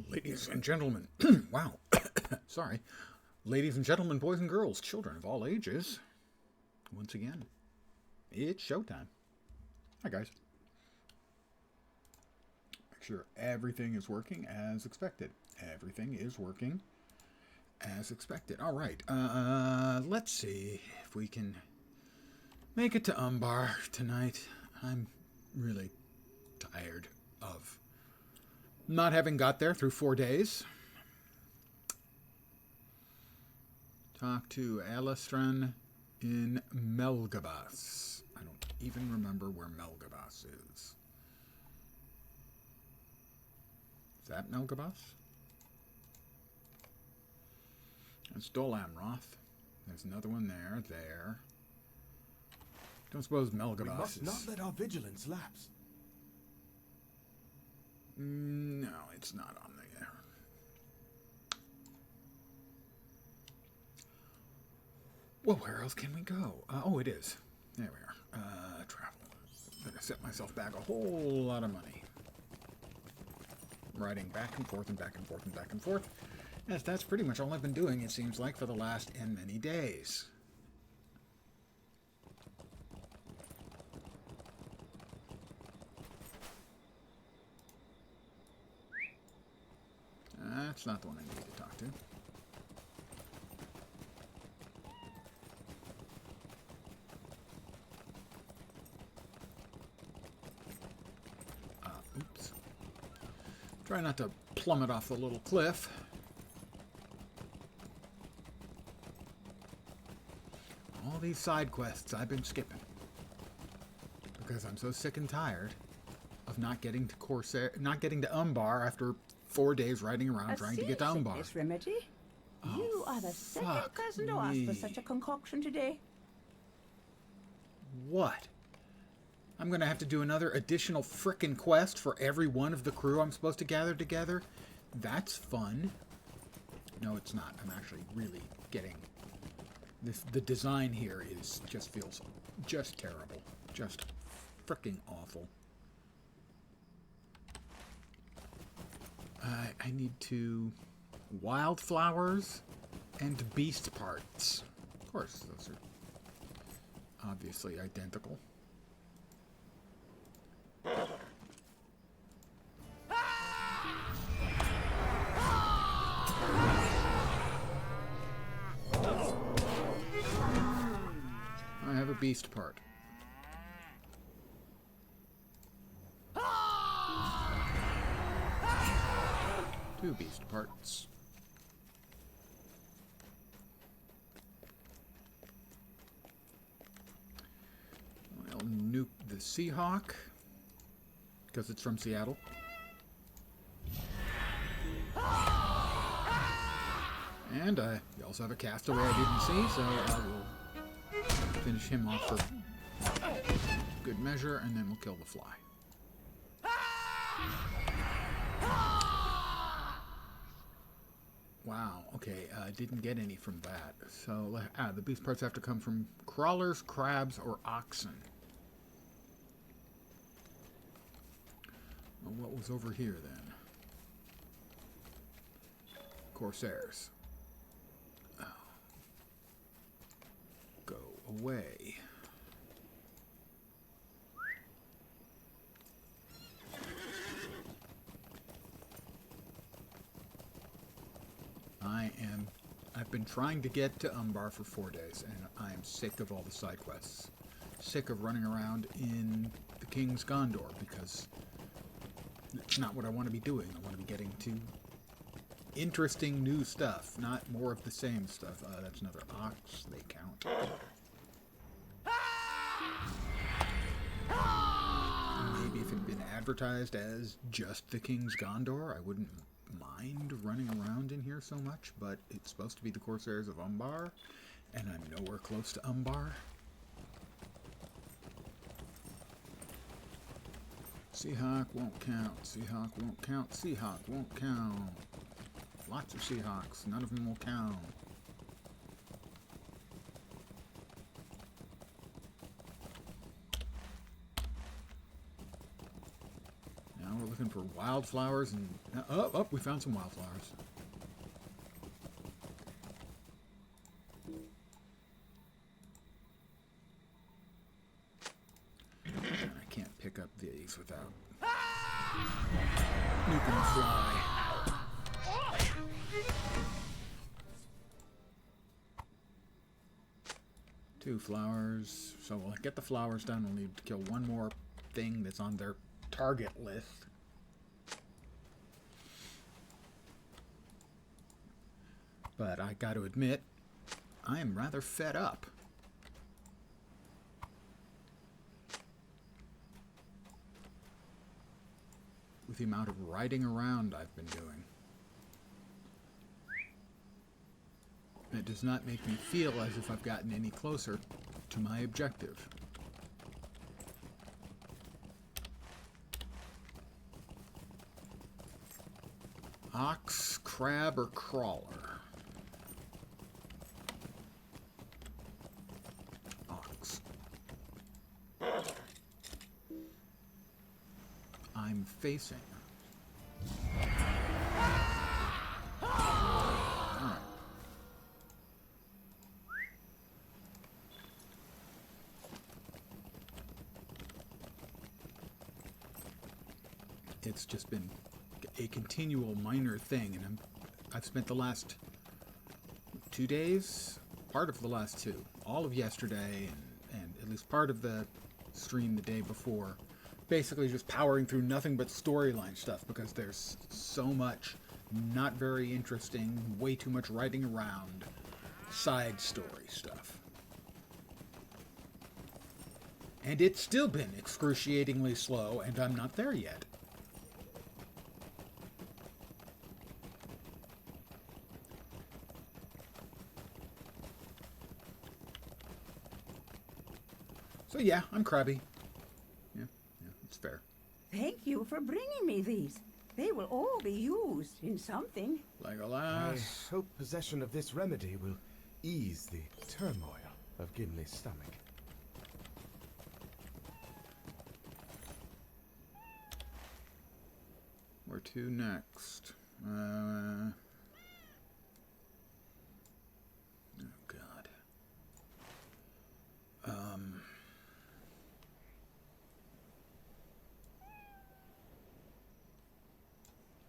Ladies and gentlemen, wow, sorry. Ladies and gentlemen, boys and girls, children of all ages, once again, it's showtime. Hi, guys. Make sure everything is working as expected. Everything is working as expected. All right, let's see if we can make it to Umbar tonight. I'm really tired of not having got there through 4 days. Talk to Alistran in Melgabas. I don't even remember where Melgabas is. Is that Melgabas? That's Dol Amroth. There's another one there. Don't suppose Melgabas We must is... not let our vigilance lapse. No, it's not on there. Well, where else can we go? Oh, it is. There we are. Travel. Better set myself back a whole lot of money. Riding back and forth and back and forth and back and forth. Yes, that's pretty much all I've been doing, it seems like, for the last many days. That's not the one I need to talk to. Oops. Try not to plummet off the little cliff. All these side quests I've been skipping. Because I'm so sick and tired of not getting to Umbar after 4 days riding around trying to get to Umbar. This remedy? You are the second person to ask for such a concoction today. What? I'm going to have to do another additional frickin' quest for every one of the crew I'm supposed to gather together? That's fun. No, it's not. I'm actually really getting... The design here feels just terrible. Just frickin' awful. I need to... Wildflowers and beast parts. Of course, those are obviously identical. I have a beast part. Two beast parts. I'll nuke the Seahawk because it's from Seattle. And we also have a castaway I didn't see, so I will finish him off for good measure, and then we'll kill the fly. Wow, okay, didn't get any from that. So, the beast parts have to come from crawlers, crabs, or oxen. Well, what was over here, then? Corsairs. Oh. Go away. I've been trying to get to Umbar for 4 days, and I am sick of all the side quests. Sick of running around in the King's Gondor, because it's not what I want to be doing. I want to be getting to interesting new stuff, not more of the same stuff. That's another ox, they count. Maybe if it had been advertised as just the King's Gondor, I wouldn't mind running around in here so much, but it's supposed to be the Corsairs of Umbar, and I'm nowhere close to Umbar. Seahawk won't count, Seahawk won't count, Seahawk won't count. Lots of Seahawks, none of them will count. Now we're looking for wildflowers and... Oh, we found some wildflowers. I can't pick up these without nuking the fly. 2 flowers. So we'll get the flowers done. We'll need to kill one more thing that's on their target list. But I got to admit, I am rather fed up. With the amount of riding around I've been doing. It does not make me feel as if I've gotten any closer to my objective. Ox, crab, or crawler? Ox. I'm facing. It's just been a continual minor thing, and I've spent the last 2 days, part of the last 2, all of yesterday, and at least part of the stream the day before, basically just powering through nothing but storyline stuff, because there's so much not very interesting, way too much writing around, side story stuff. And it's still been excruciatingly slow, and I'm not there yet. So yeah, I'm crabby. Yeah, it's fair. Thank you for bringing me these. They will all be used in something. I hope possession of this remedy will ease the turmoil of Gimli's stomach. Where to next? Oh God.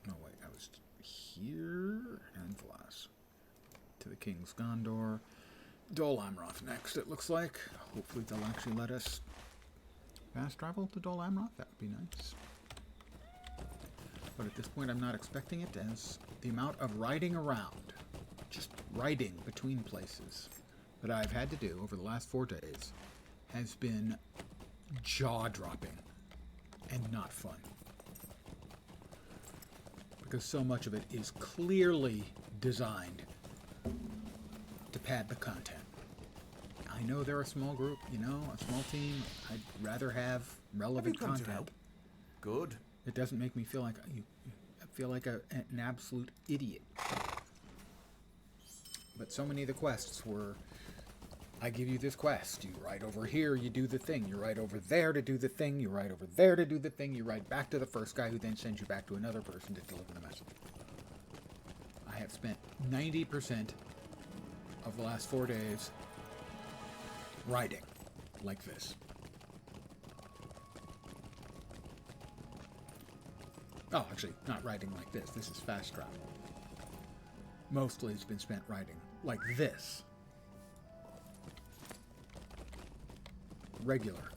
Oh wait, I was here and Vlas. To the King's Gondor. Dol Amroth next, it looks like. Hopefully they'll actually let us fast travel to Dol Amroth. That would be nice. But at this point, I'm not expecting it, as the amount of riding around, just riding between places, that I've had to do over the last 4 days has been jaw-dropping and not fun. Because so much of it is clearly designed to pad the content. I know they're a small group, you know, a small team. I'd rather have relevant Have you come to content. help? Good. It doesn't make me feel like an absolute idiot. But so many of the quests were, I give you this quest, you ride over here, you do the thing, you ride over there to do the thing, you ride over there to do the thing, you ride back to the first guy who then sends you back to another person to deliver the message. I have spent 90% of the last 4 days riding like this. Oh, actually, not riding like this. This is fast travel. Mostly it's been spent riding like this. Regular,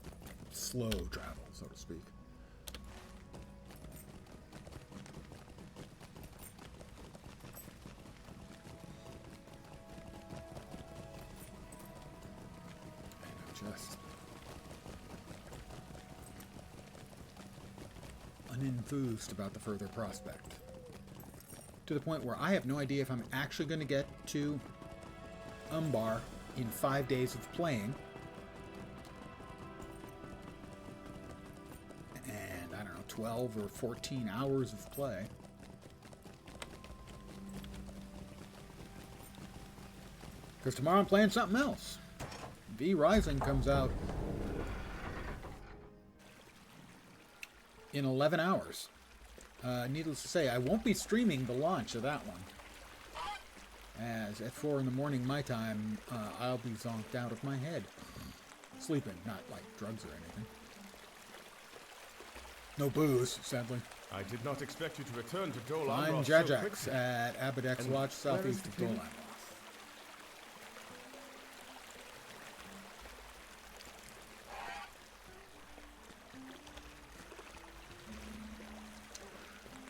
slow travel, so to speak. And I'm just unenthused about the further prospect. To the point where I have no idea if I'm actually going to get to Umbar in 5 days of playing. And, I don't know, 12 or 14 hours of play. Because tomorrow I'm playing something else. V Rising comes out in 11 hours. Needless to say, I won't be streaming the launch of that one. As at 4 in the morning my time, I'll be zonked out of my head. Sleeping, not like drugs or anything. No booze, sadly. I did not expect you to return to Dol I'm Amroth so Jajax quickly. at Abadex And Watch, where is southeast the of Dol king? Amroth.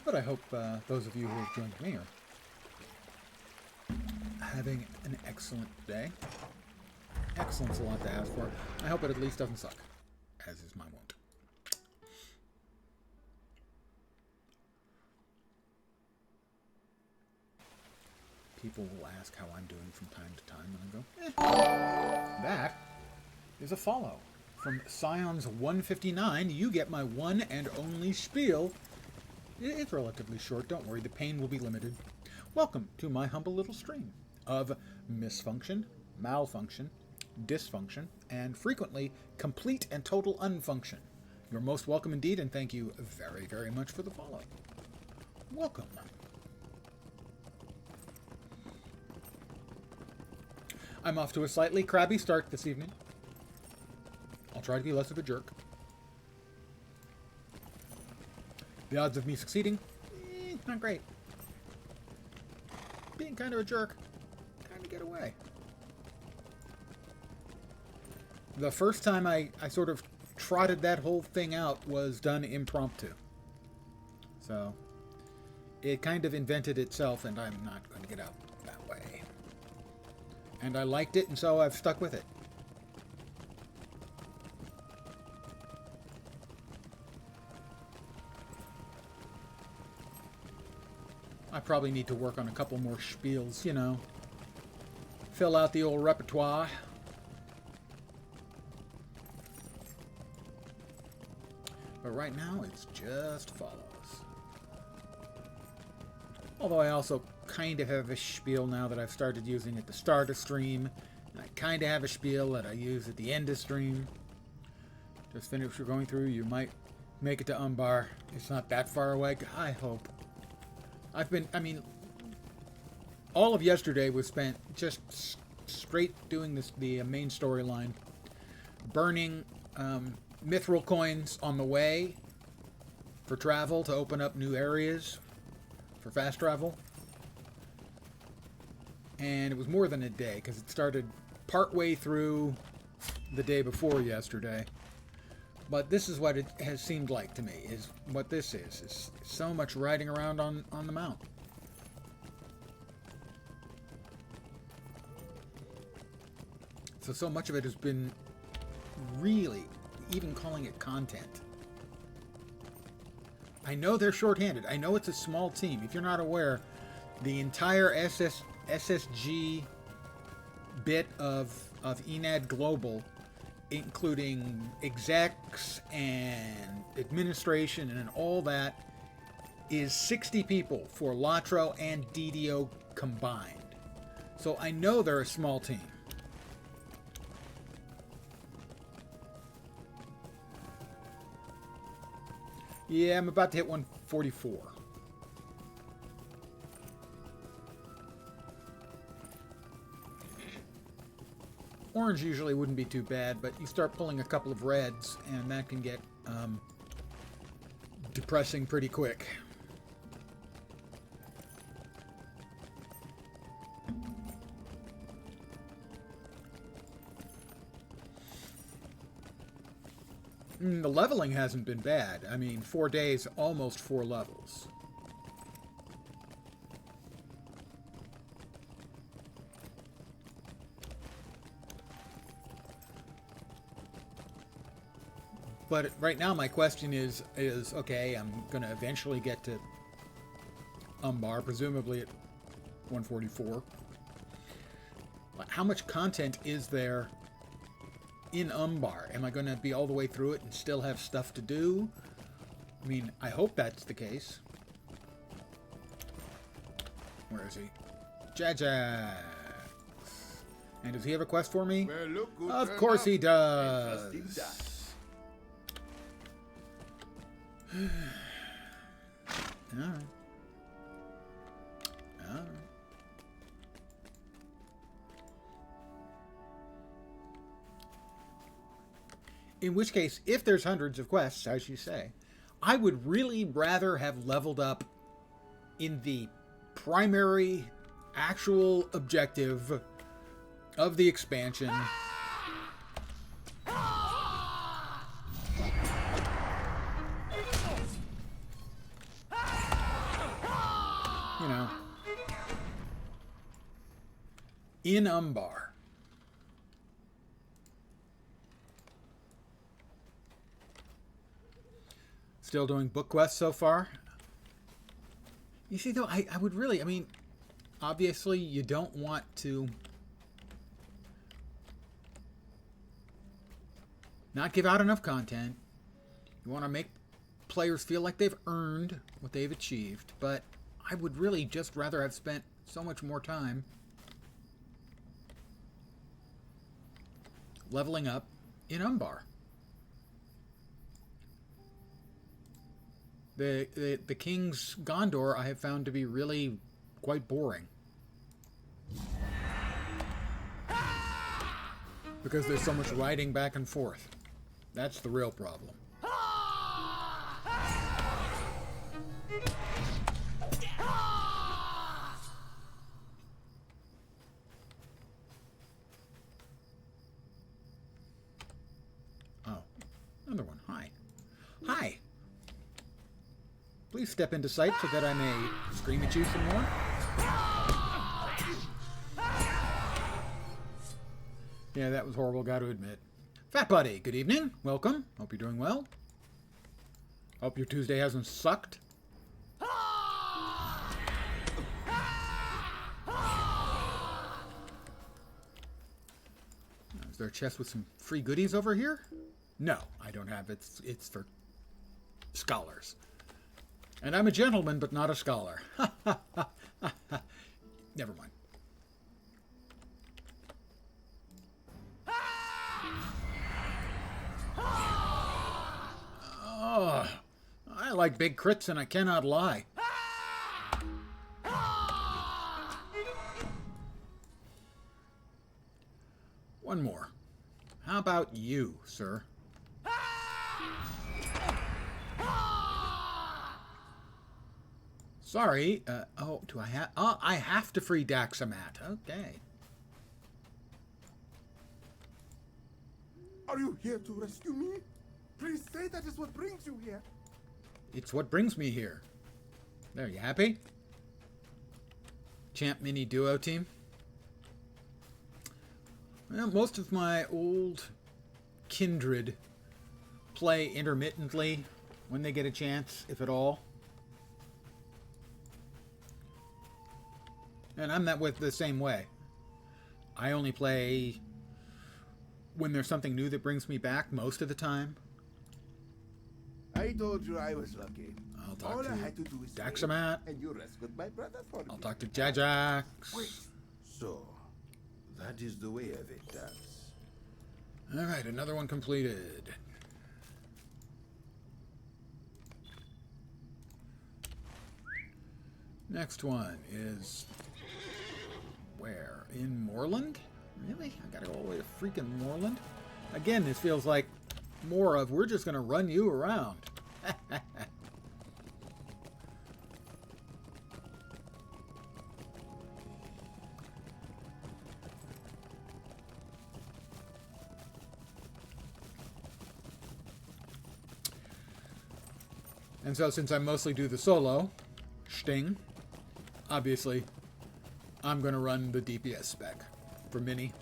But I hope those of you who have joined me are having an excellent day. Excellent's a lot to ask for. I hope it at least doesn't suck, as is my wont. People will ask how I'm doing from time to time, and I go, That is a follow. From Scions 159, you get my one and only spiel. It's relatively short, don't worry, the pain will be limited. Welcome to my humble little stream of misfunction, malfunction, dysfunction, and frequently complete and total unfunction. You're most welcome indeed, and thank you very, very much for the follow. Welcome. I'm off to a slightly crabby start this evening. I'll try to be less of a jerk. The odds of me succeeding, not great. Being kind of a jerk, kind of get away. The first time I sort of trotted that whole thing out was done impromptu. So, it kind of invented itself, and I'm not going to get out that way. And I liked it, and so I've stuck with it. I probably need to work on a couple more spiels, you know. Fill out the old repertoire. But right now, it's just follows. Although I also kind of have a spiel now that I've started using at the start of stream. And I kind of have a spiel that I use at the end of stream. Just finished going through. You might make it to Umbar. It's not that far away. I hope. All of yesterday was spent just straight doing the main storyline. Burning mithril coins on the way for travel to open up new areas for fast travel. And it was more than a day because it started partway through the day before yesterday. But this is what it has seemed like to me, is what this is so much riding around on the mount. So much of it has been really, even calling it content. I know they're shorthanded. I know it's a small team. If you're not aware, the entire SSG bit of Enad Global, including execs and administration and all that, is 60 people for LotRO and DDO combined. So I know they're a small team. Yeah, I'm about to hit 144. Orange usually wouldn't be too bad, but you start pulling a couple of reds, and that can get depressing pretty quick. The leveling hasn't been bad. I mean, 4 days, almost 4 levels. But right now my question is okay, I'm going to eventually get to Umbar, presumably at 144. How much content is there in Umbar? Am I going to be all the way through it and still have stuff to do? I mean, I hope that's the case. Where is he? Jajax. And does he have a quest for me? Well, look good Of turn course up. he does. Interesting time. Alright. Alright. In which case, if there's hundreds of quests, as you say, I would really rather have leveled up in the primary actual objective of the expansion. You know, in Umbar. Still doing book quests so far. You see, though, I would really, I mean, obviously you don't want to not give out enough content. You want to make players feel like they've earned what they've achieved, but I would really just rather have spent so much more time leveling up in Umbar. The King's Gondor I have found to be really quite boring. Because there's so much riding back and forth. That's the real problem. Oh, another one. Hi. Hi. Please step into sight so that I may scream at you some more. Yeah, that was horrible, got to admit. Fat Buddy, good evening. Welcome. Hope you're doing well. Hope your Tuesday hasn't sucked. Is there a chest with some free goodies over here? No, I don't have it. It's for scholars. And I'm a gentleman, but not a scholar. Never mind. Oh, I like big crits and I cannot lie. One more. How about you, sir? Sorry. Oh, do I have... Oh, I have to free Daxamat. Okay. Are you here to rescue me? Please say that is what brings you here. It's what brings me here. There, you happy? Champ Mini Duo Team. Well, most of my old kindred play intermittently when they get a chance, if at all. And I'm that with the same way. I only play when there's something new that brings me back most of the time. I told you I was lucky. I'll talk All to I had to do is Daxamat. and you rescued my brother for me. I'll talk to Jajax. Wait. So, that is the way of it, Dax. Alright, another one completed. Next one is... where? In Moorland? Really? I gotta go all the way to freaking Moorland? Again, this feels like more of, we're just gonna run you around. And so, since I mostly do the solo Sting, obviously, I'm going to run the DPS spec for Mini.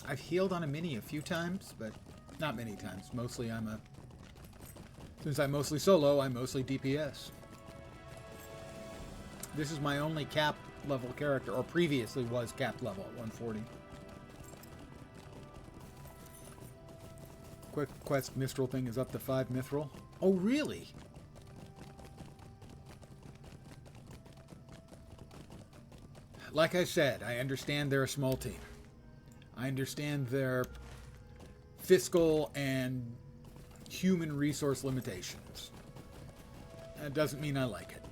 I've healed on a Mini a few times, but not many times. Mostly since I'm mostly solo, I'm mostly DPS. This is my only cap level character, or previously was cap level at 140. Quick quest Mistral thing is up to 5 Mithril. Oh, really? Like I said, I understand they're a small team. I understand they're fiscal and human resource limitations. That doesn't mean I like it.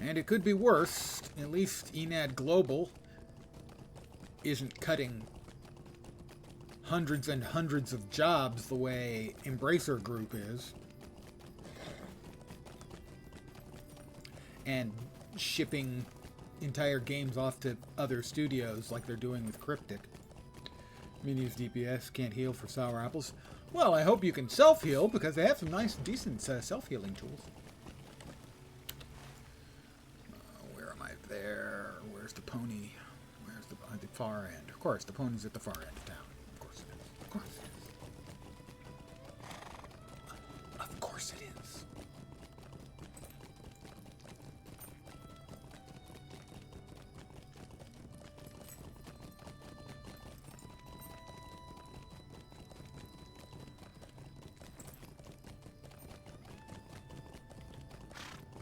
And it could be worse. At least Enad Global isn't cutting hundreds and hundreds of jobs the way Embracer Group is. And shipping entire games off to other studios like they're doing with Cryptic. Mini's DPS can't heal for sour apples. Well, I hope you can self-heal, because they have some nice, decent self-healing tools. Where am I there? Where's the pony? Where's the at the far end? Of course, the pony's at the far end of town. Of course it is. Of course it is. Of course it is.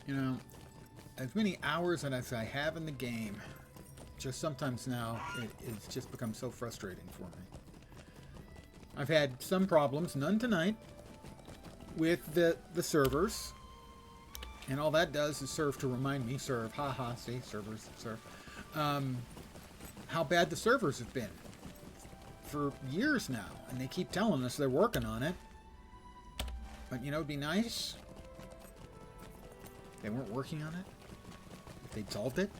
You know, as many hours as I have in the game, just sometimes now it's just become so frustrating for me. I've had some problems, none tonight, with the servers. And all that does is serve to remind me, see, servers, how bad the servers have been for years now. And they keep telling us they're working on it. But, you know, it'd be nice if they weren't working on it, if they'd solved it.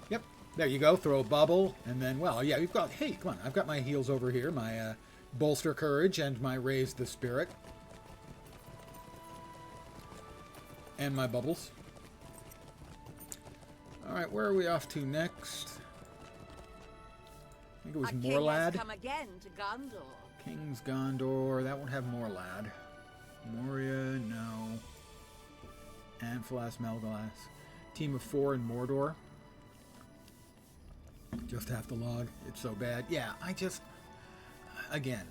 Yep, there you go. Throw a bubble, and then, well, yeah, you've got, hey, come on, I've got my heals over here, my bolster courage and my raise the spirit. And my bubbles. Alright, where are we off to next? I think it was Morlad. Come again to Gondor. King's Gondor. That won't have Morlad. Moria, no. Anfalas, Melglass. Team of 4 in Mordor. Just have to log. It's so bad. Yeah, again,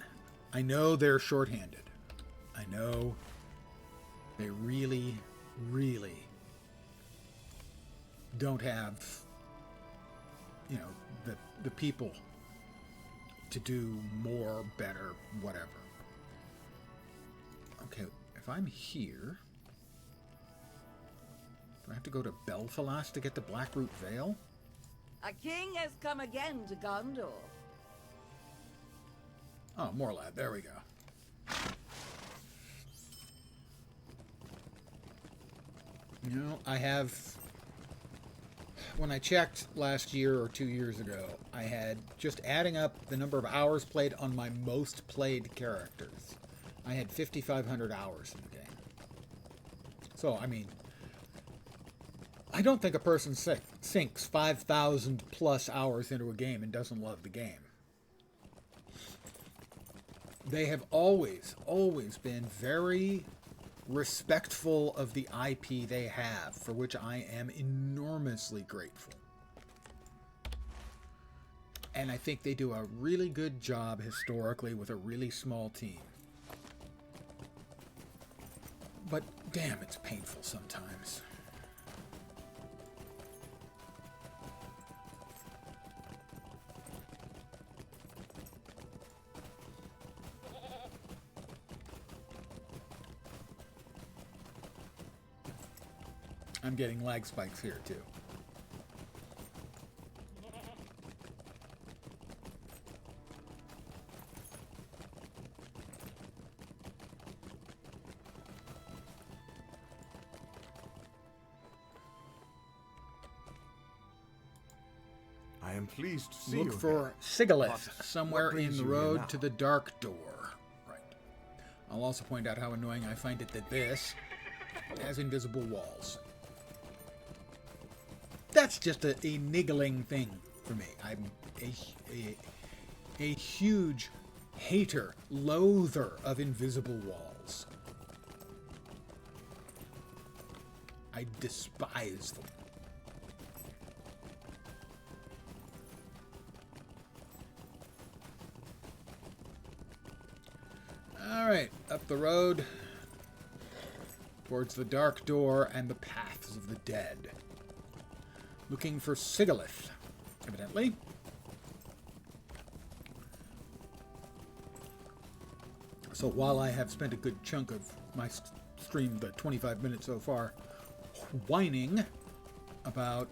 I know they're shorthanded. I know they really, really don't have, you know, the people to do more, better, whatever. Okay, if I'm here, do I have to go to Belfalas to get the Blackroot Vale? A king has come again to Gondor. Oh, Morlad, there we go. You know, I have, when I checked last year or 2 years ago, I had, just adding up the number of hours played on my most played characters, I had 5,500 hours in the game. So, I mean, I don't think a person sinks 5,000 plus hours into a game and doesn't love the game. They have always, always been very respectful of the IP they have, for which I am enormously grateful. And I think they do a really good job historically with a really small team. But damn, it's painful sometimes. I'm getting lag spikes here, too. I am pleased to see Look you for here. Sigilith But somewhere what in brings the you here road now? to the Dark Door. Right. I'll also point out how annoying I find it that this has invisible walls. That's just a niggling thing for me. I'm a huge hater, loather of invisible walls. I despise them. Alright, up the road towards the dark door and the paths of the dead. Looking for Sigilith, evidently. So while I have spent a good chunk of my stream, the 25 minutes so far, whining about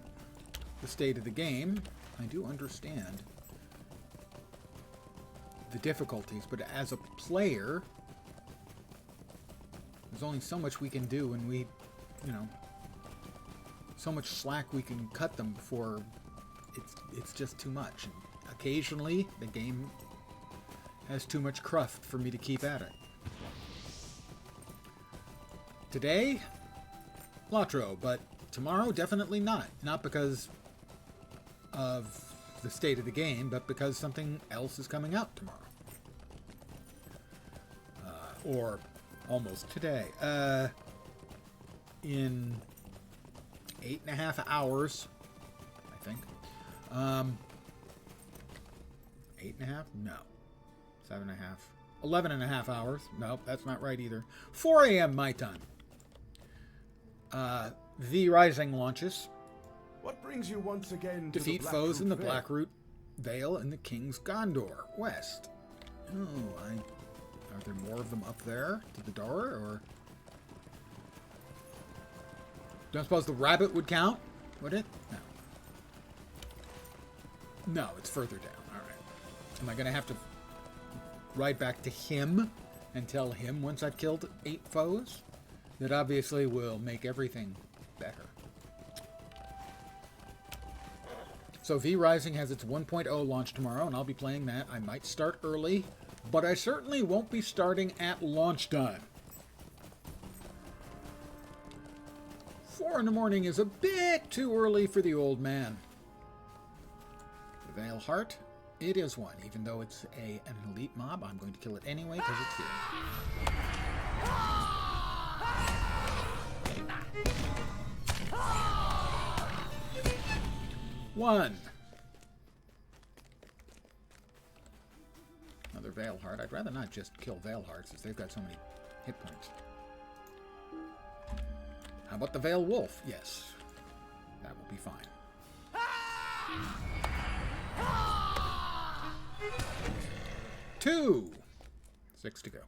the state of the game, I do understand the difficulties, but as a player, there's only so much we can do, and we, you know, so much slack we can cut them before it's just too much. And occasionally, the game has too much cruft for me to keep at it. Today, LotRO, but tomorrow, definitely not. Not because of the state of the game, but because something else is coming out tomorrow. Or almost today. In 8.5 hours, I think. 8.5? No. 7.5. 11.5 hours. Nope, that's not right either. 4 a.m. my time. V Rising launches. What brings you once again to Defeat the foes in the Blackroot Blackroot Vale and the King's Gondor West. Oh, are there more of them up there to the door, or don't suppose the rabbit would count, would it? No. No, it's further down. All right. Am I going to have to ride back to him and tell him once I've killed 8 foes? That obviously will make everything better. So V Rising has its 1.0 launch tomorrow, and I'll be playing that. I might start early, but I certainly won't be starting at launch time. 4 in the morning is a bit too early for the old man. The Vale Heart, it is one. Even though it's an elite mob, I'm going to kill it anyway because it's here. One. Another Vale Heart. I'd rather not just kill Vale Hearts, as they've got so many hit points. How about the Vale Wolf? Yes. That will be fine. 2. 6 to go.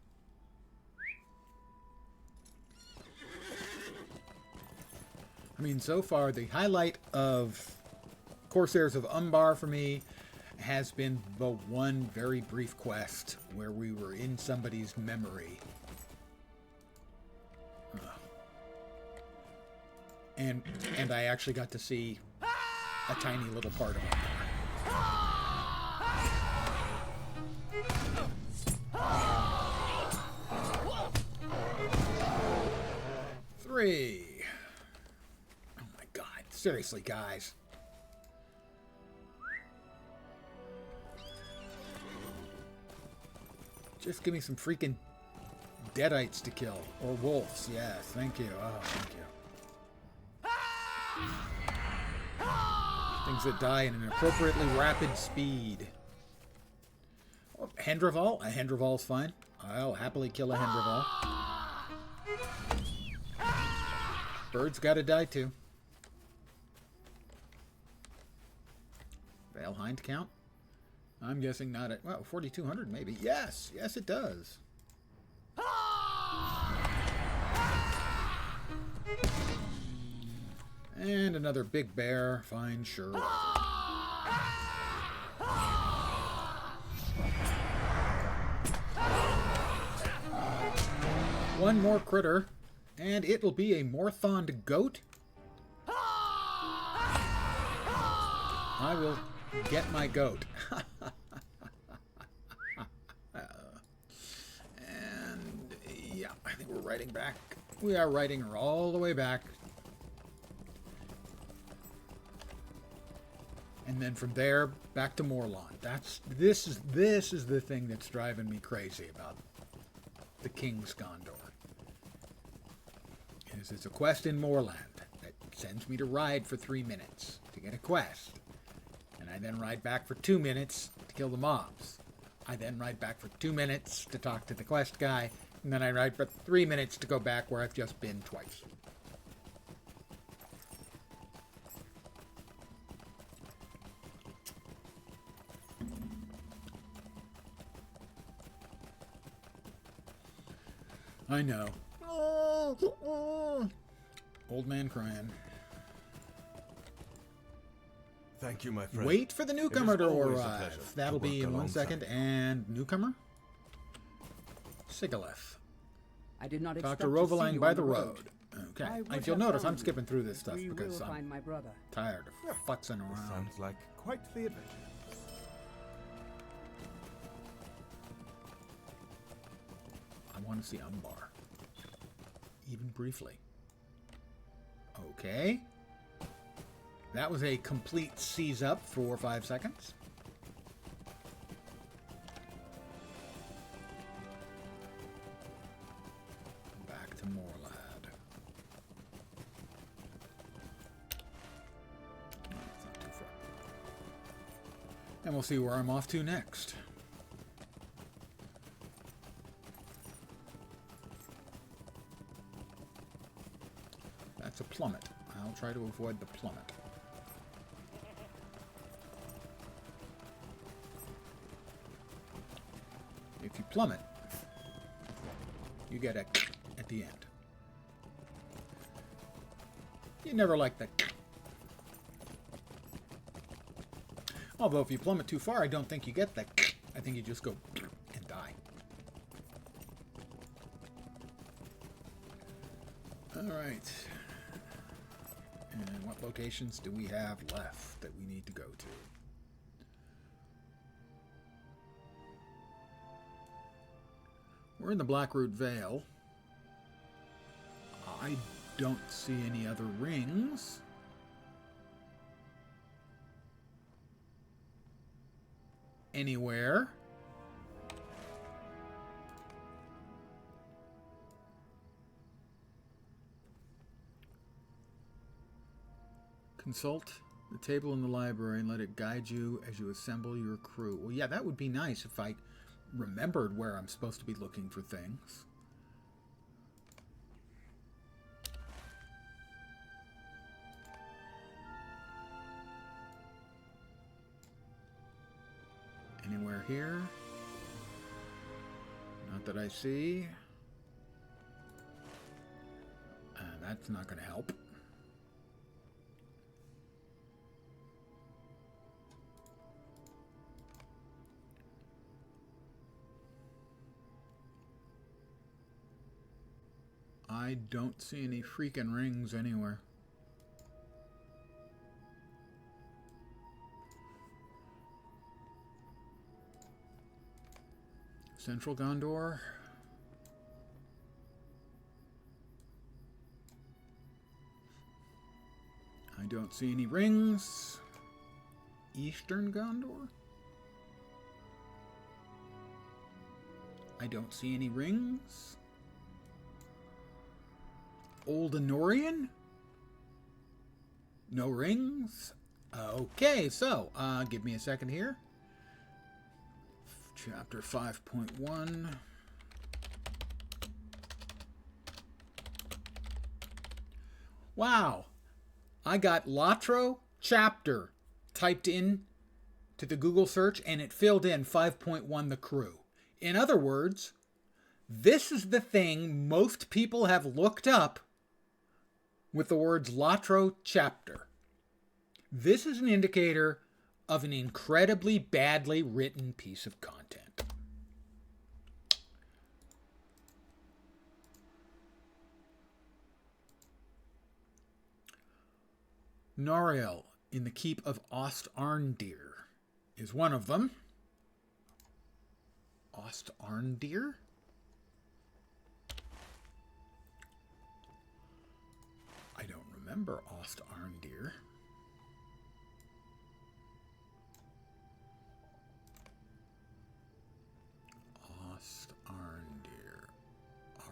I mean, so far, the highlight of Corsairs of Umbar for me has been the one very brief quest where we were in somebody's memory. And I actually got to see a tiny little part of it. 3. Oh my God. Seriously, guys. Just give me some freaking deadites to kill. Or wolves. Yes, thank you. Oh, thank you. Things that die in an appropriately rapid speed. Oh, Hendraval? A Hendraval's fine. I'll happily kill a Hendraval. Birds gotta die too. Valehind count? I'm guessing not at, well, 4,200 maybe. Yes, yes it does. And another big bear. Fine, sure. One more critter, and it'll be a Morthond goat. I will get my goat. And yeah, I think we're riding back. We are riding her all the way back. And then from there, back to Morlon. This is the thing that's driving me crazy about the King's Gondor. It's a quest in Moorland that sends me to ride for 3 minutes to get a quest. And I then ride back for 2 minutes to kill the mobs. I then ride back for 2 minutes to talk to the quest guy, and then I ride for 3 minutes to go back where I've just been twice. I know. Old man crying. Thank you, my friend. Wait for the newcomer to always a pleasure arrive. That'll to be work in 1 alongside. second. And newcomer? Sigaleth. I did not expect Dr. to see Rovaline you by on the road. Okay. I would If you'll have notice, found I'm skipping through this stuff We because will I'm find my brother. tired of futzing This around. sounds like quite the adventure. I want to see Umbar. Even briefly. Okay. That was a complete seize up for 5 seconds. Back to Morlad. No, it's not too far. And we'll see where I'm off to next. That's a plummet. I'll try to avoid the plummet. If you plummet, you get a at the end. You never like the. Although if you plummet too far, I don't think you get the. I think you just go and die. All right. And what locations do we have left that we need to go to? We're in the Blackroot Vale. I don't see any other rings. Anywhere. Consult the table in the library and let it guide you as you assemble your crew. Well, yeah, that would be nice if I remembered where I'm supposed to be looking for things. Anywhere here? Not that I see. That's not going to help. I don't see any freaking rings anywhere. Central Gondor. I don't see any rings. Eastern Gondor. I don't see any rings. Old Anorian? No rings? Okay, so, give me a second here. Chapter 5.1. Wow. I got LotRO chapter typed in to the Google search and it filled in 5.1 the crew. In other words, this is the thing most people have looked up with the words LotRO chapter. This is an indicator of an incredibly badly written piece of content. Noriel in the keep of Ost-Arndir is one of them. Ost-Arndir? I don't remember Ost-Arndir.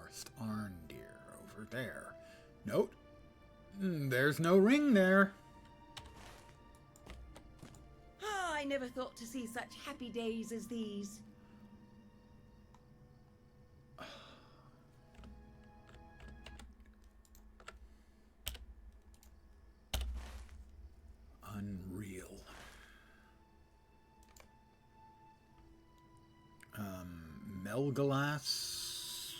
Ost-Arndir over there. Note, there's no ring there. Ah, I never thought to see such happy days as these. unreal. Melgalas,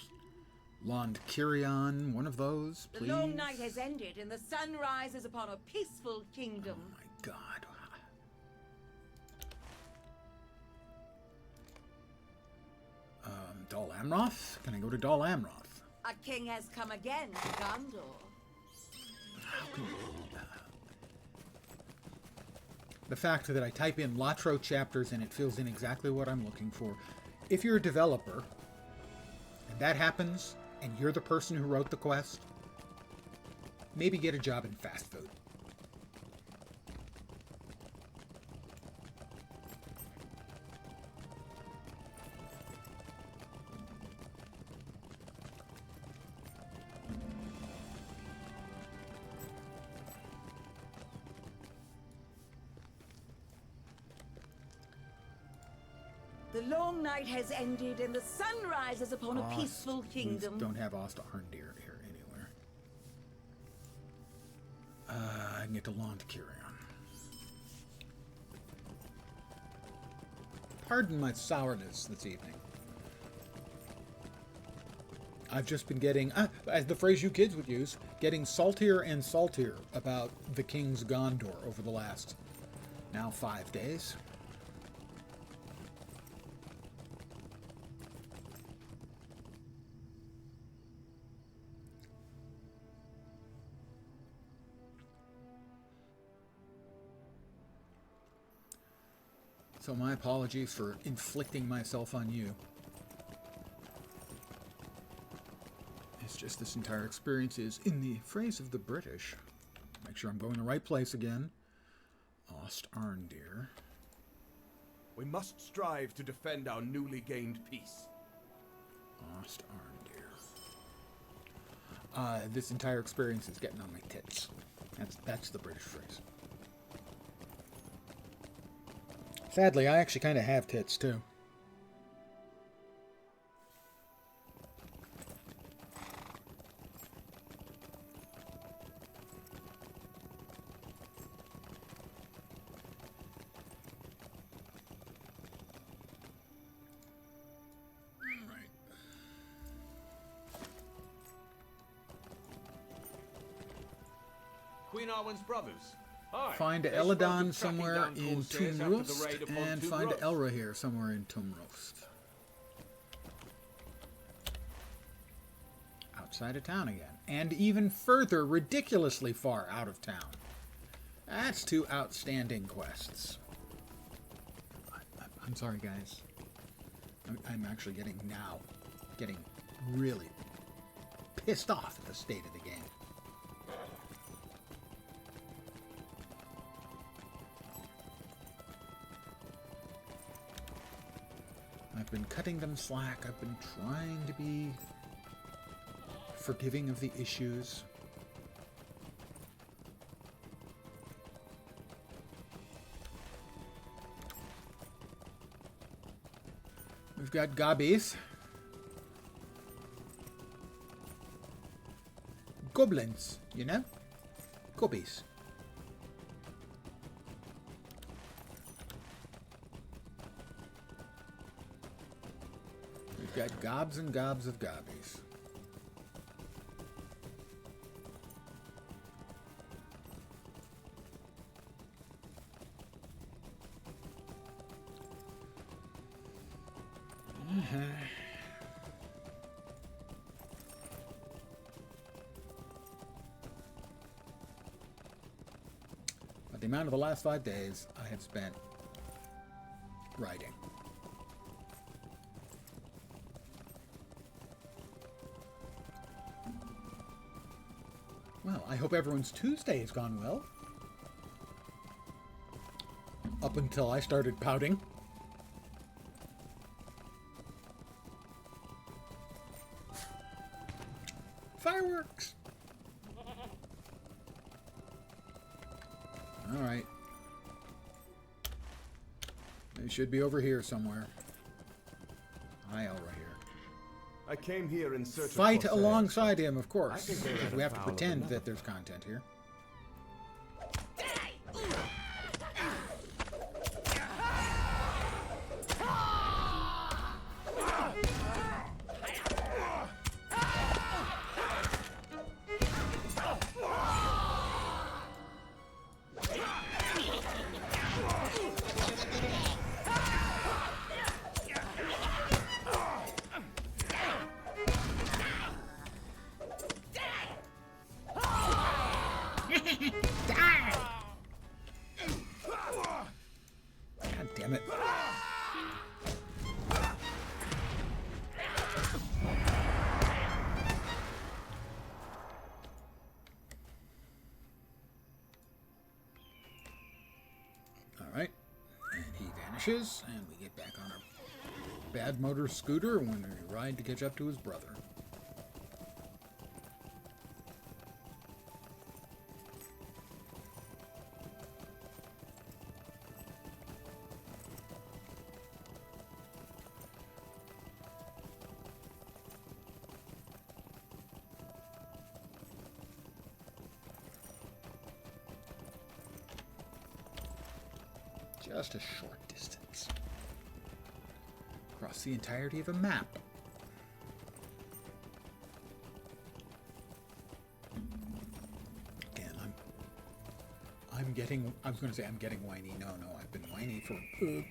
Londkirion, one of those, please. The long night has ended and the sun rises upon a peaceful kingdom. Oh my god. Dol Amroth? Can I go to Dol Amroth? A king has come again to Gondor. The fact that I type in LotRO chapters and it fills in exactly what I'm looking for. If you're a developer, and that happens, and you're the person who wrote the quest, maybe get a job in fast food. The long night has ended and the sun rises upon a peaceful kingdom. We don't have Ost Arndir here anywhere. I can get to Londkirion. Pardon my sourness this evening. I've just been getting, as the phrase you kids would use, getting saltier and saltier about the King's Gondor over the last, now 5 days. So my apologies for inflicting myself on you. It's just this entire experience is, in the phrase of the British, make sure I'm going the right place again, Ost Arndir. We must strive to defend our newly gained peace. Ost Arndir. This entire experience is getting on my tits. That's the British phrase. Sadly, I actually kind of have tits, too. Queen Arwen's brothers. Aye, Find they spoke of Eladon tracking somewhere down in Corsairs after the Tumrost, raid upon and find Tumrost. Elrahir somewhere in Tumrost. Outside of town again. And even further, ridiculously far out of town. That's 2 outstanding quests. I'm sorry, guys. I'm actually getting really pissed off at the state of the game. I've been cutting them slack. I've been trying to be forgiving of the issues. We've got gobbies. Goblins, you know? Gobbies. We've got gobs and gobs of gobbies. But the amount of the last 5 days I have spent writing. Well, I hope everyone's Tuesday has gone well. Up until I started pouting. Fireworks! Alright. They should be over here somewhere. Hi, Elrahir. I came here in search Fight of alongside him, of course. I think they Because let we a have to foul of pretend another. that there's content here. vanishes, and we get back on our bad motor scooter when we ride to catch up to his brother. Just a short distance. Across the entirety of a map. Again, I'm getting, I was going to say I'm getting whiny. No, I've been whiny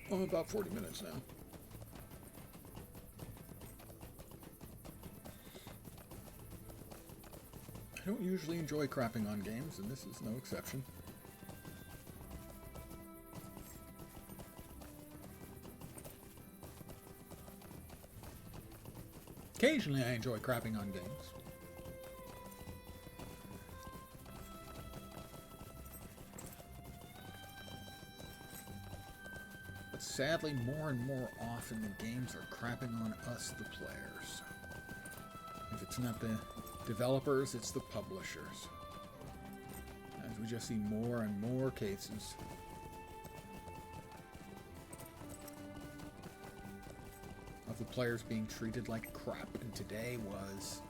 for about 40 minutes now. I don't usually enjoy crapping on games, and this is no exception. Occasionally I enjoy crapping on games. But sadly, more and more often the games are crapping on us, the players. If it's not the developers, it's the publishers. As we just see more and more cases. Of the players being treated like crap. And today was,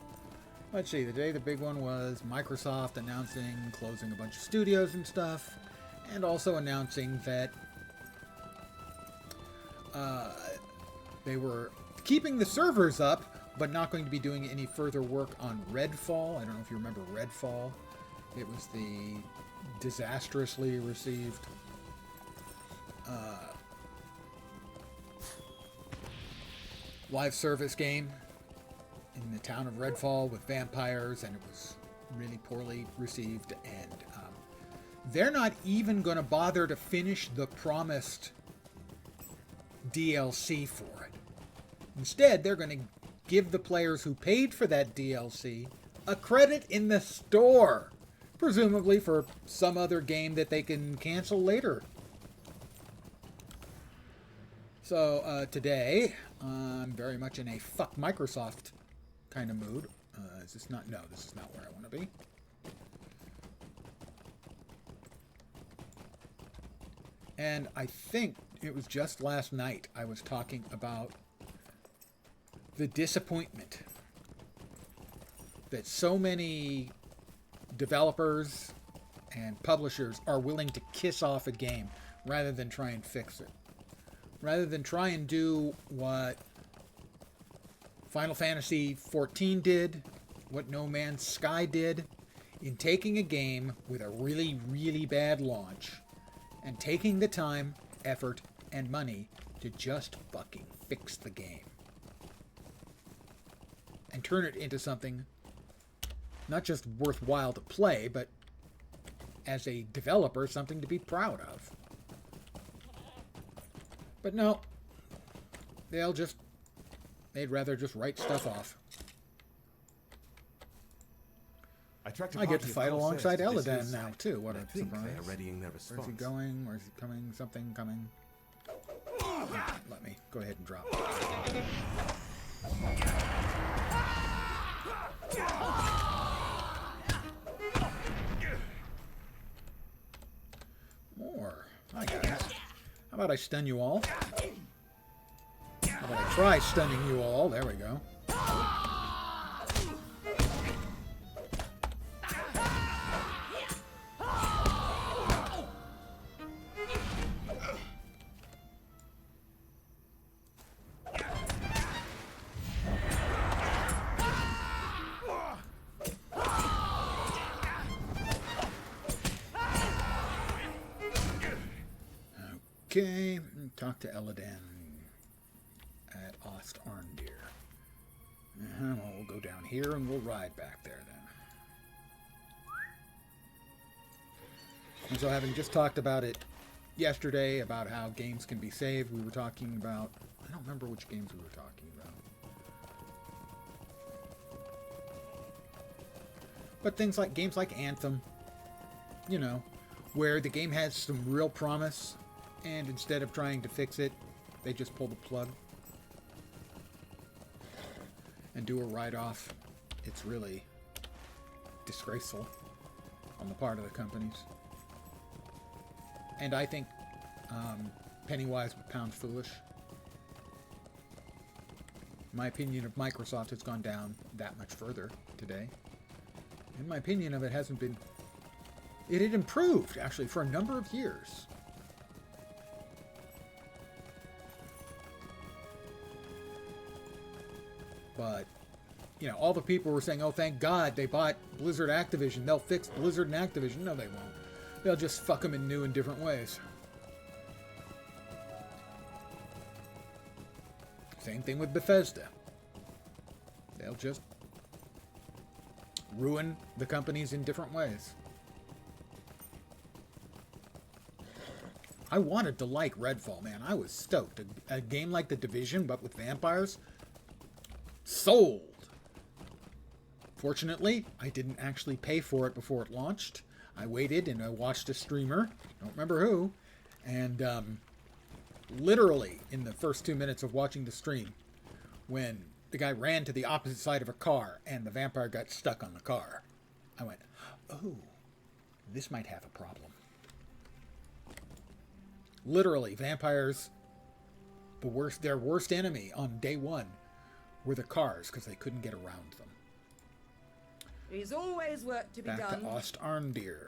let's see, the big one was Microsoft announcing closing a bunch of studios and stuff, and also announcing that they were keeping the servers up, but not going to be doing any further work on Redfall. I don't know if you remember Redfall. It was the disastrously received live service game in the town of Redfall with vampires, and it was really poorly received, and they're not even going to bother to finish the promised DLC for it. Instead, they're going to give the players who paid for that DLC a credit in the store, presumably for some other game that they can cancel later. So today, I'm very much in a fuck Microsoft kind of mood. Is this not? No, this is not where I want to be. And I think it was just last night I was talking about the disappointment that so many developers and publishers are willing to kiss off a game rather than try and fix it. Rather than try and do what Final Fantasy XIV did, what No Man's Sky did, in taking a game with a really, really bad launch and taking the time, effort, and money to just fucking fix the game. And turn it into something not just worthwhile to play, but as a developer, something to be proud of. But no, they'd rather just write stuff off. I get to fight alongside Eladan now, too. What a surprise. They are readying their response. Where's he going? Where's he coming? Something coming. Let me go ahead and drop. More. Hi, guys. How about I stun you all? How about I try stunning you all? There we go. Okay, talk to Eladan at Ost Arndir. Well, we'll go down here and we'll ride back there then. And so, having just talked about it yesterday, about how games can be saved, we were talking about, I don't remember which games we were talking about. But things like, games like Anthem, you know, where the game has some real promise, And instead of trying to fix it, they just pull the plug and do a write-off. It's really disgraceful on the part of the companies. And I think penny wise but pound foolish. My opinion of Microsoft has gone down that much further today. And my opinion of it hasn't been... It had improved, actually, for a number of years. But, you know, all the people were saying, oh, thank God they bought Blizzard Activision. They'll fix Blizzard and Activision. No, they won't. They'll just fuck them in new and different ways. Same thing with Bethesda. They'll just ruin the companies in different ways. I wanted to like Redfall, man. I was stoked. A game like The Division, but with vampires. Sold! Fortunately, I didn't actually pay for it before it launched. I waited and I watched a streamer, don't remember who, and literally in the first 2 minutes of watching the stream, when the guy ran to the opposite side of a car and the vampire got stuck on the car, I went, oh, this might have a problem. Literally, vampires, their worst enemy on day one were the cars because they couldn't get around them. There's always work to be Back done. to Ost-Arndir.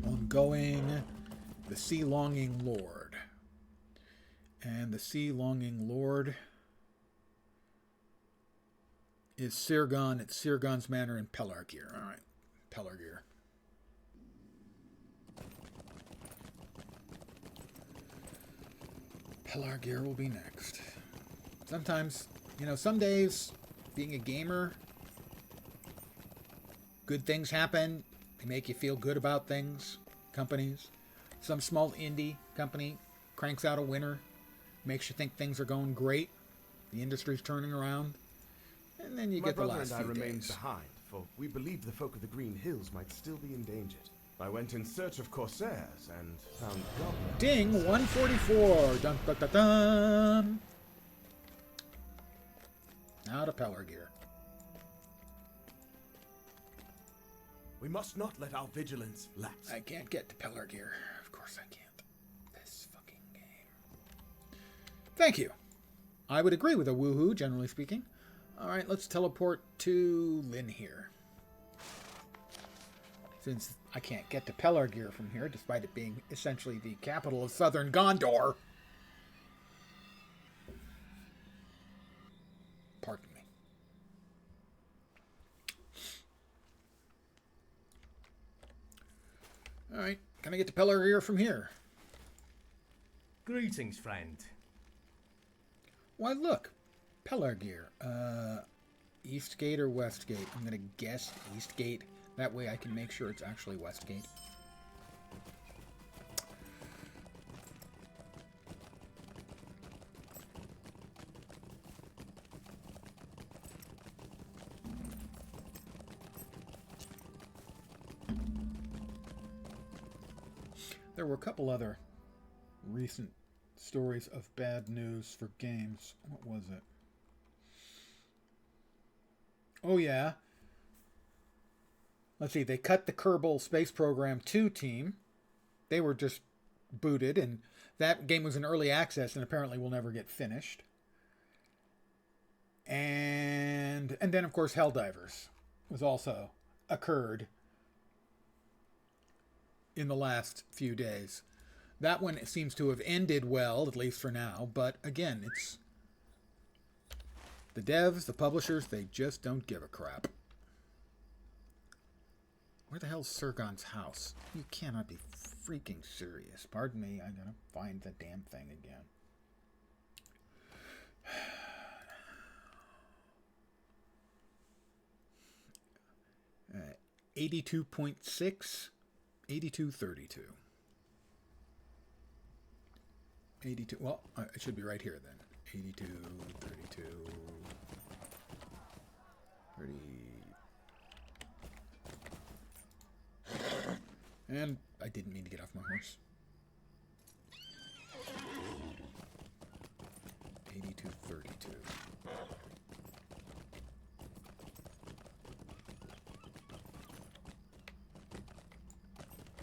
Ongoing, the Sea-Longing Lord. And the Sea-Longing Lord is Sirgon at Sirgon's Manor in Pelargir. All right, Pelargir. Pelargir will be next. Sometimes, you know, some days, being a gamer, good things happen. They make you feel good about things. Companies. Some small indie company cranks out a winner. Makes you think things are going great. The industry's turning around. And then you get the last few days. My brother and I remained behind, for we believed the folk of the Green Hills might still be endangered. I went in search of Corsairs and found goblins. Ding, 144. Dun, dun, dun, dun. Now to Pelargir. We must not let our vigilance lapse. I can't get to Pelargir. Of course I can't. This fucking game. Thank you. I would agree with a woohoo, generally speaking. Alright, let's teleport to Lynn here. Since I can't get to Pelargir from here, despite it being essentially the capital of southern Gondor. Pardon me. Alright, can I get to Pelargir from here? Greetings, friend. Why, look. Pelargir. Eastgate or Westgate? I'm going to guess Eastgate. That way I can make sure it's actually Westgate. There were a couple other recent stories of bad news for games. What was it? Oh, yeah. Let's see, they cut the Kerbal Space Program 2 team. They were just booted, and that game was in early access and apparently will never get finished. And then, of course, Helldivers was also occurred in the last few days. That one seems to have ended well, at least for now, but again, it's the devs, the publishers, they just don't give a crap. Where the hell's Sirgon's house? You cannot be freaking serious. Pardon me, I gotta find the damn thing again. 82.6, 8232. 82, well, it should be right here then. 82, 32, 30. And I didn't mean to get off my horse. 8232.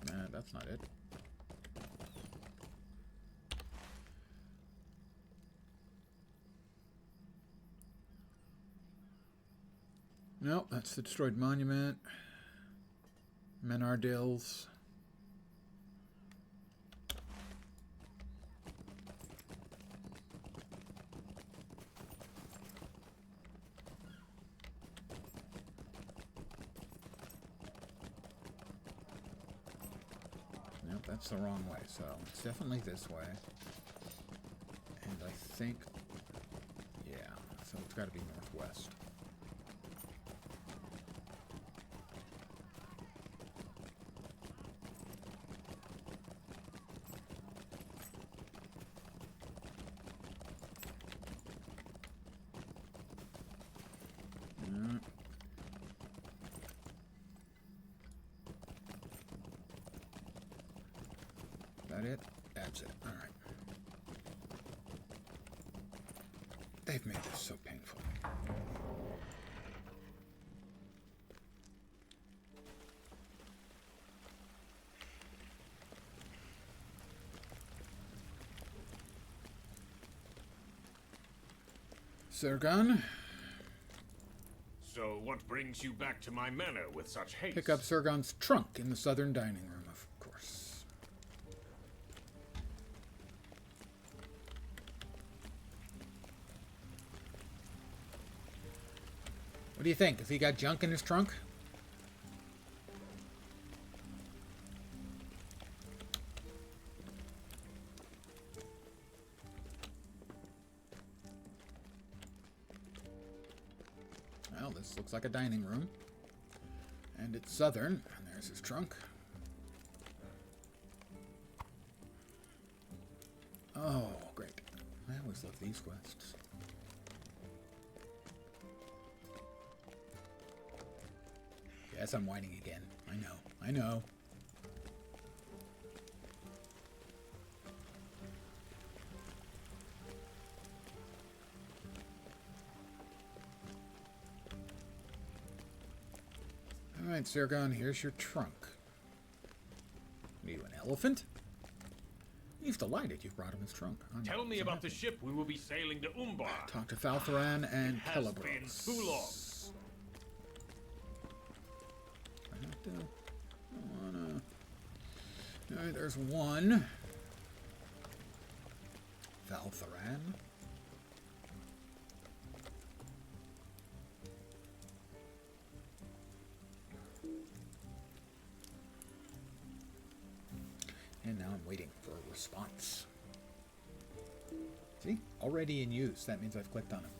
Nah, that's not it. Nope, that's the destroyed monument. Menardills. Nope, that's the wrong way, so it's definitely this way. And I think, yeah, so it's got to be northwest. That it? That's it. All right. They've made this so painful. Sirgon, So what brings you back to my manor with such haste? pick up Sirgon's trunk in the southern dining room, of course. What do you think? Has he got junk in his trunk? Well, this looks like a dining room. And it's southern. And there's his trunk. Oh, great. I always love these quests. Yes, I'm whining again. I know. I know. Alright, Sirgon, here's your trunk. Are you an elephant? He's delighted you brought him his trunk. Tell me about the ship we will be sailing to Umbar. Talk to Faltharan and It has been Celebros. too long. I don't wanna... Alright, there's one. Faltharan. And now I'm waiting for a response. See? Already in use. That means I've clicked on him.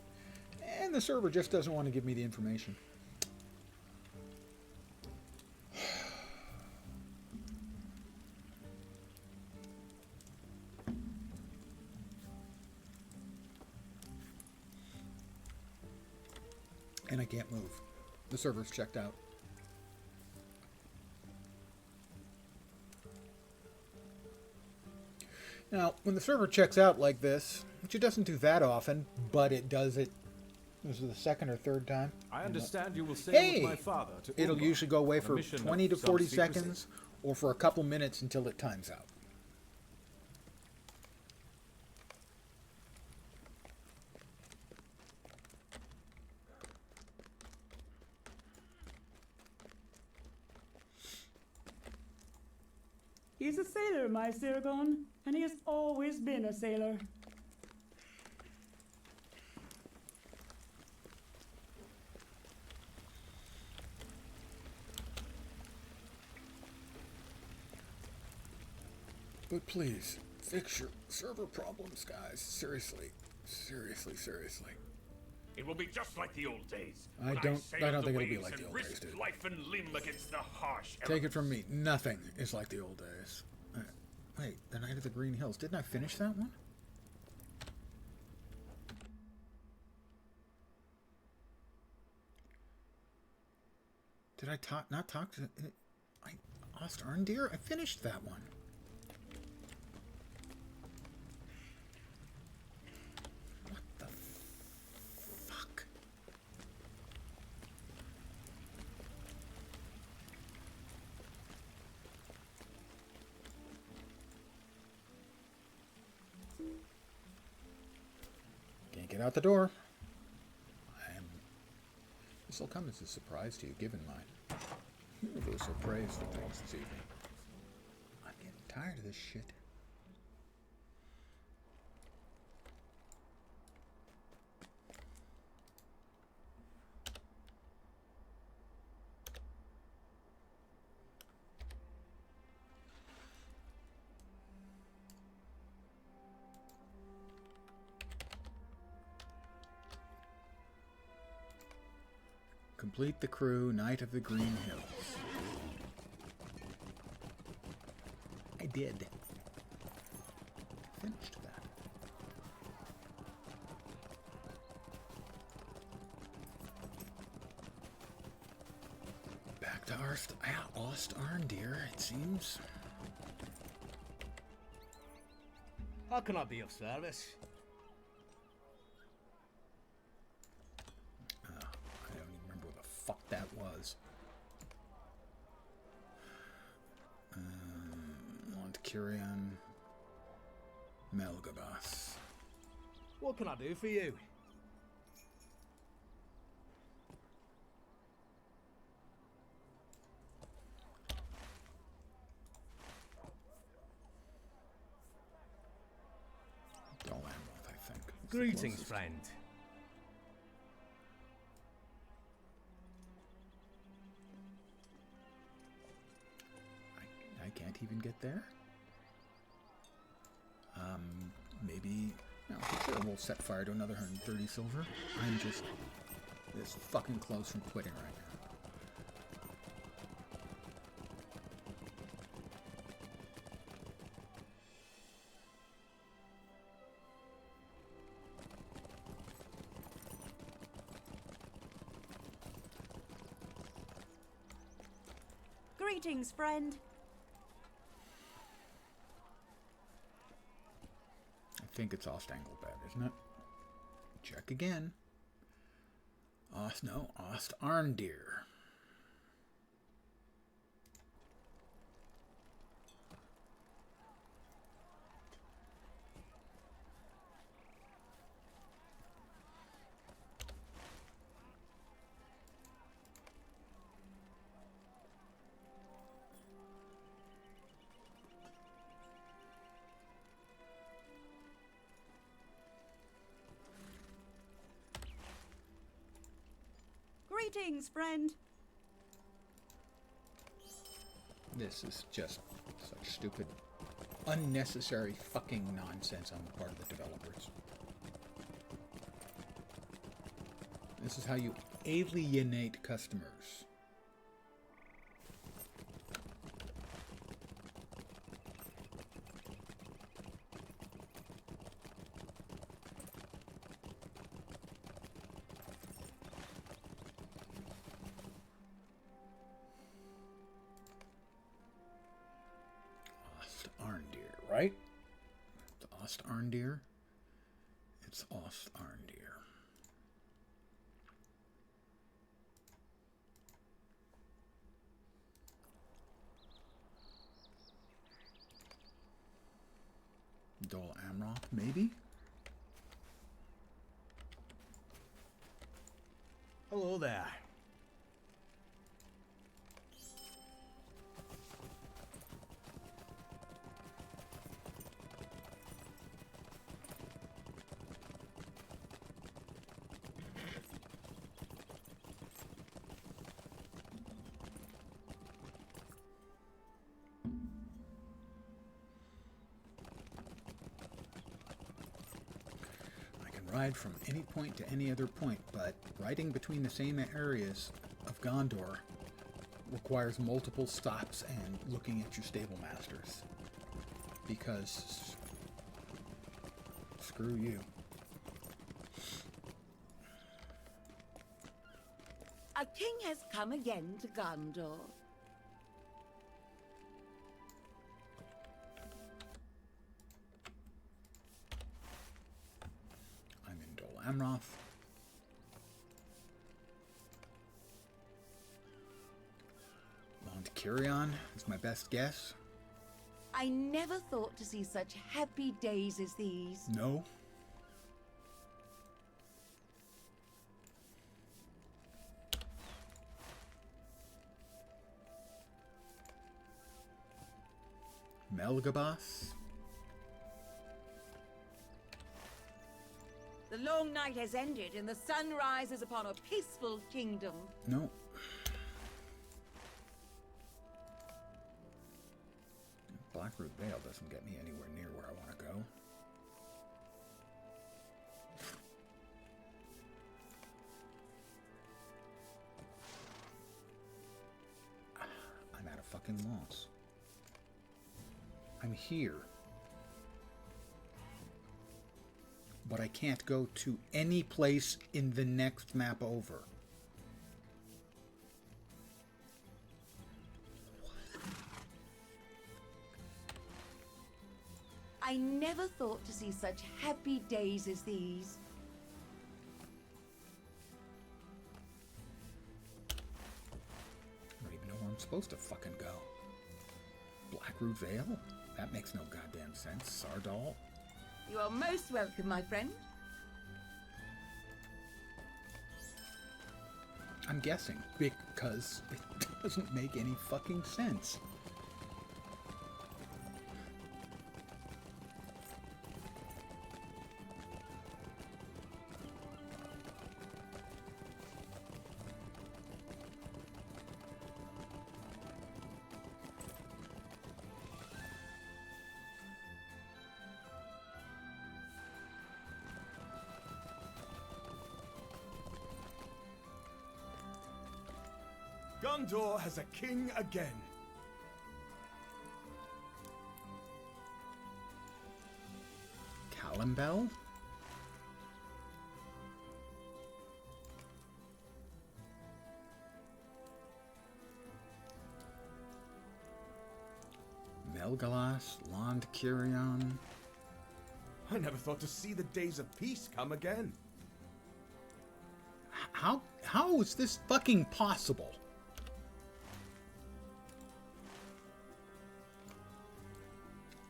And the server just doesn't want to give me the information. And I can't move. The server's checked out. Now, when the server checks out like this, which it doesn't do that often, but it does it, this is the second or third time. I understand you will sail Hey! with my father to It'll Umbar usually go away on a for mission 20 of to 40 some secrecy. seconds, or for a couple minutes until it times out. He's a sailor, my Sirgon, and he has always been a sailor. But please, fix your server problems, guys. Seriously. Seriously, seriously. It will be just like the old days. I when don't sailed think the it'll be waves like the and old days, risked dude. life and limb against the harsh Take it from me. Nothing is like the old days. Wait, the Night of the Green Hills. Didn't I finish that one? Did I not talk to... Lost Arndir? I finished that one. What the fuck? Can't get out the door. This will come as a surprise to you, given my universal praise for things this evening. I'm getting tired of this shit. Complete the crew, Knight of the Green Hills. I did. Finished that. Back to Ost Arndir, it seems. How can I be of service? Fuck that was. Montcurion, Melgabas. What can I do for you? Dol Amroth, I think. Greetings, friend. I can't even get there. Maybe. No, sure, we'll set fire to another 130 silver. I'm just this fucking close from quitting right now. Greetings, friend. I think it's Ost Anglebed, isn't it? Check again. Ost Arndir. Greetings, friend. This is just such stupid, unnecessary fucking nonsense on the part of the developers. This is how you alienate customers. Right? It's Ost Arndir. It's Ost Arndir. Dol Amroth, maybe? Hello there. Ride from any point to any other point, but riding between the same areas of Gondor requires multiple stops and looking at your stable masters. Because screw you. A king has come again to Gondor. Amroth. Mount Kyrion is my best guess. I never thought to see such happy days as these. No. Melgabas. The long night has ended and the sun rises upon a peaceful kingdom. No. Blackroot Vale doesn't get me anywhere near where I want to go. I'm at a fucking loss. I'm here. But I can't go to any place in the next map over. I never thought to see such happy days as these. I don't even know where I'm supposed to fucking go. Blackroot Vale? That makes no goddamn sense. Sardal? You are most welcome, my friend. I'm guessing, because it doesn't make any fucking sense. Gondor has a king again. Calimbel? Melgalas, Lond Kyrion. I never thought to see the days of peace come again. How is this fucking possible?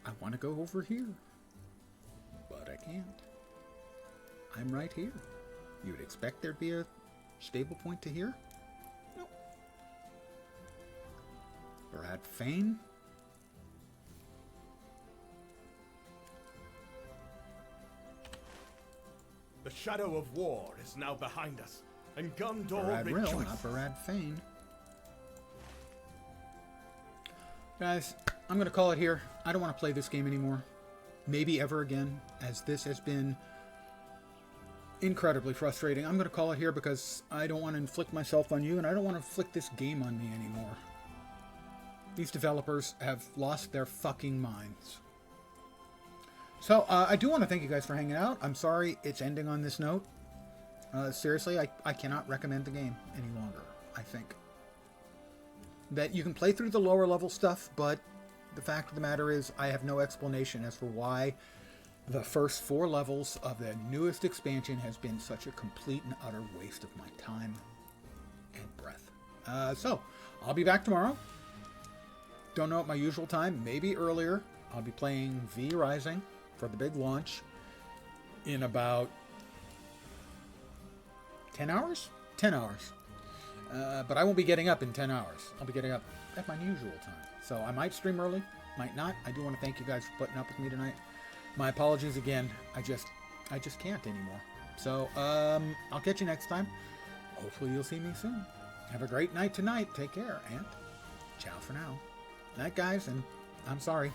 I want to go over here, but I can't. I'm right here. You would expect there'd be a stable point to here? Nope. Brad Fane? The shadow of war is now behind us, and Gondor Barad Rill, rejoices. not Barad Fane. Guys, I'm going to call it here. I don't want to play this game anymore. Maybe ever again, as this has been incredibly frustrating. I'm going to call it here because I don't want to inflict myself on you, and I don't want to inflict this game on me anymore. These developers have lost their fucking minds. So, I do want to thank you guys for hanging out. I'm sorry it's ending on this note. Seriously, I cannot recommend the game any longer, I think. That you can play through the lower level stuff, but the fact of the matter is I have no explanation as for why the first 4 levels of the newest expansion has been such a complete and utter waste of my time and breath. So, I'll be back tomorrow. Don't know at my usual time, maybe earlier. I'll be playing V Rising for the big launch in about 10 hours? 10 hours. But I won't be getting up in 10 hours. I'll be getting up at my usual time. So I might stream early, might not. I do want to thank you guys for putting up with me tonight. My apologies again. I just can't anymore. So I'll catch you next time. Hopefully you'll see me soon. Have a great night tonight. Take care, and ciao for now. Night, guys, and I'm sorry.